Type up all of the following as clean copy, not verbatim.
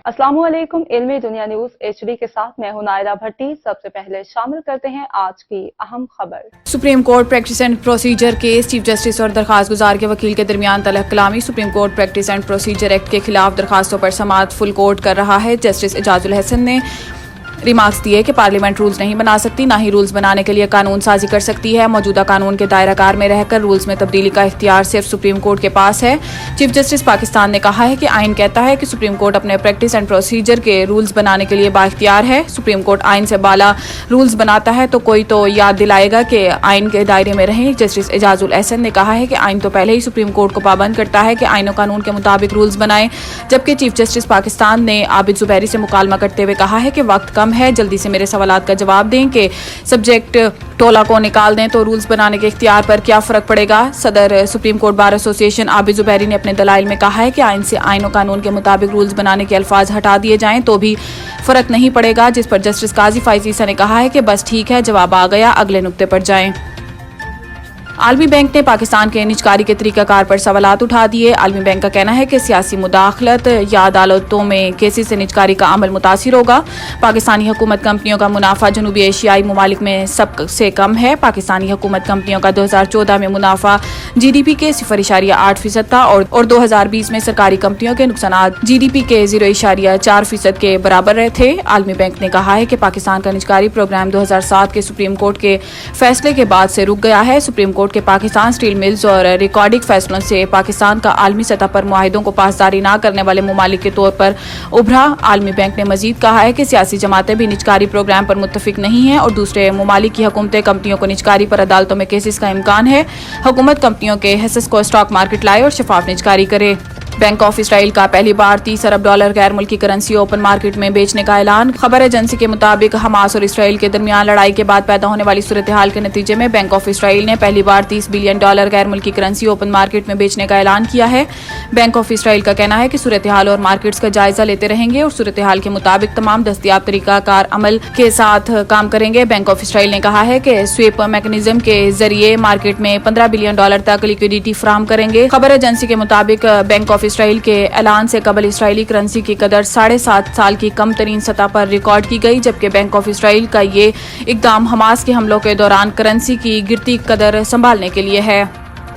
अस्सलाम वालेकुम। इल्मी दुनिया न्यूज HD के साथ मैं हूं नायरा भट्टी। सबसे पहले शामिल करते हैं आज की अहम खबर। Supreme Court practice and procedure case, chief justice और दरखास्त गुजार के वकील के दरमियान तलख कलामी। Supreme Court practice and procedure act के खिलाफ दरखास्तों पर समाअत फुल कोर्ट कर रहा है। जस्टिस एजाजुल हसन ने रिमार्क्स दिए कि पार्लियामेंट रूल्स नहीं बना सकती, ना ही रूल्स बनाने के लिए कानून साजी कर सकती है। मौजूदा कानून के दायरा कार में रहकर रूल्स में तब्दीली का इख्तियार सिर्फ सुप्रीम कोर्ट के पास है। चीफ जस्टिस पाकिस्तान ने कहा है कि आइन कहता है कि सुप्रीम कोर्ट अपने प्रैक्टिस एंड प्रोसीजर के रूल्स बनाने के लिए बाइख्तियार है। सुप्रीम कोर्ट आइन से बाला रूल्स बनाता है तो कोई तो याद दिलाएगा कि आइन के दायरे में रहें। जस्टिस एजाजुल हसन ने कहा है कि आइन तो पहले ही सुप्रीम कोर्ट को पाबंद करता है कि आइन और कानून के मुताबिक रूल्स बनाएं, जबकि चीफ जस्टिस पाकिस्तान ने आबिद जुबैरी से मुकालमा करते हुए कहा है कि वक्त कम है, जल्दी से मेरे सवालात का जवाब दें कि सब्जेक्ट टोला को निकाल दें तो रूल्स बनाने के इख्तियार पर क्या फर्क पड़ेगा। सदर supreme court bar association Abid Zubairi ने अपने दलाइल में कहा है कि आइन से आइन और कानून के मुताबिक रूल्स बनाने के अल्फाज हटा दिए जाएं तो भी फर्क नहीं पड़ेगा, जिस पर जस्टिस काजी फाइज ईसा ने कहा है कि बस ठीक है, जवाब आ गया, अगले नुक्ते पर जाएं। आलमी बैंक ने पाकिस्तान के निजकारी के तरीकाकार पर सवालात उठा दिए। आलमी बैंक का कहना है कि सियासी मुदाखलत या अदालतों में केसेस से निजकारी का अमल मुतासिर होगा। पाकिस्तानी हुकूमत कंपनियों का मुनाफा जनूबी एशियाई ममालिक में सबसे कम है। पाकिस्तानी हुकूमत कंपनियों का 2014 में मुनाफा GDP के 0.8% था और 2020 में सरकारी कंपनियों के नुकसान GDP के 0.4% के बराबर रहे थे। आलमी बैंक ने कहा है कि पाकिस्तान का निजकारी प्रोग्राम 2007 के सुप्रीम कोर्ट के फैसले के बाद से रुक गया है। सुप्रीम कोर्ट के पाकिस्तान स्टील मिल्स और रिकॉर्डिंग फैसलों से पाकिस्तान का आलमी सतह पर मुआहिदों को पासदारी न करने वाले ममालिक के तौर पर उभरा। आलमी बैंक ने मजीद कहा है कि सियासी जमातें भी निजकारी प्रोग्राम पर मुत्तफिक नहीं हैं और दूसरे ममालिक की हुकूमतें कंपनियों को निजकारी पर अदालतों में केसेस का इम्कान है। हुकूमत कंपनियों के हिस्सों को स्टॉक मार्केट लाए और शफाफ निजकारी करे। बैंक ऑफ इसराइल का पहली बार 30 अरब डॉलर गैर मुल्की करेंसी ओपन मार्केट में बेचने का ऐलान। खबर एजेंसी के मुताबिक हमास और इसराइल के दरमियान लड़ाई के बाद पैदा होने वाली सूरत हाल के नतीजे में बैंक ऑफ इसराइल ने पहली बार 30 बिलियन डॉलर गैर मुल्की करेंसी ओपन मार्केट में बेचने का ऐलान किया है। बैंक ऑफ इसराइल का कहना है कि सूरत हाल और मार्केट्स का जायजा लेते रहेंगे और सूरत हाल के मुताबिक तमाम दस्तयाब तरीकाकार अमल के साथ काम करेंगे। बैंक ऑफ इसराइल ने कहा है कि स्वीप मैकेनिज्म के जरिए मार्केट में 15 बिलियन डॉलर तक लिक्विडिटी फराहम करेंगे। खबर एजेंसी के मुताबिक बैंक ऑफ इसराइल के ऐलान से कबल इसराइली करेंसी की कदर 7.5 साल की कम तरीन सतह पर रिकॉर्ड की गई, जबकि बैंक ऑफ इसराइल का ये इकदाम हमास के हमलों के दौरान करेंसी की गिरती कदर संभालने के लिए है।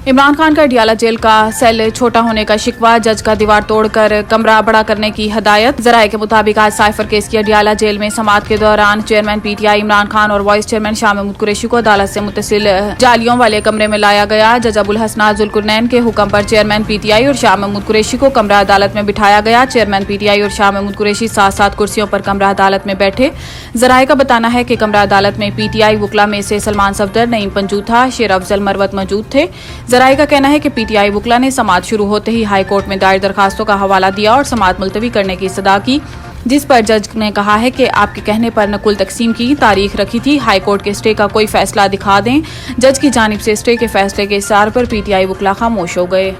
इमरान खान का अडियाला जेल का सेल छोटा होने का शिकवा, जज का दीवार तोड़कर कमरा बड़ा करने की हदायत। जराये के मुताबिक आज साइफर केस की अडियाला जेल में समाअत के दौरान चेयरमैन PTI इमरान खान और वाइस चेयरमैन शाह महमूद कुरैशी को अदालत से मुतसिल जालियों वाले कमरे में लाया गया। जज अबुल हसनात जुल्कुरनैन के हुक्म पर चेयरमैन PTI और शाह महमूद कुरैशी को कमरा अदालत में बिठाया गया। चेयरमैन PTI और शाह महमूद कुरैशी साथ साथ कुर्सियों पर कमरा अदालत में बैठे। जराये का बताना है कि कमरा अदालत में PTI वकला में से सलमान सफदर, नईम पंजूथा, शेर अफजल मरवत मौजूद थे। जराये का कहना है कि PTI वकला ने समाअत शुरू होते ही हाई कोर्ट में दायर दरखास्तों का हवाला दिया और समाअत मुलतवी करने की इस्तदा की, जिस पर जज ने कहा है कि आपके कहने पर नकुल तकसीम की तारीख रखी थी। हाई कोर्ट के स्टे का कोई फैसला दिखा दें। जज की जानिब से स्टे के फैसले के इसार पर PTI वकला खामोश हो गए।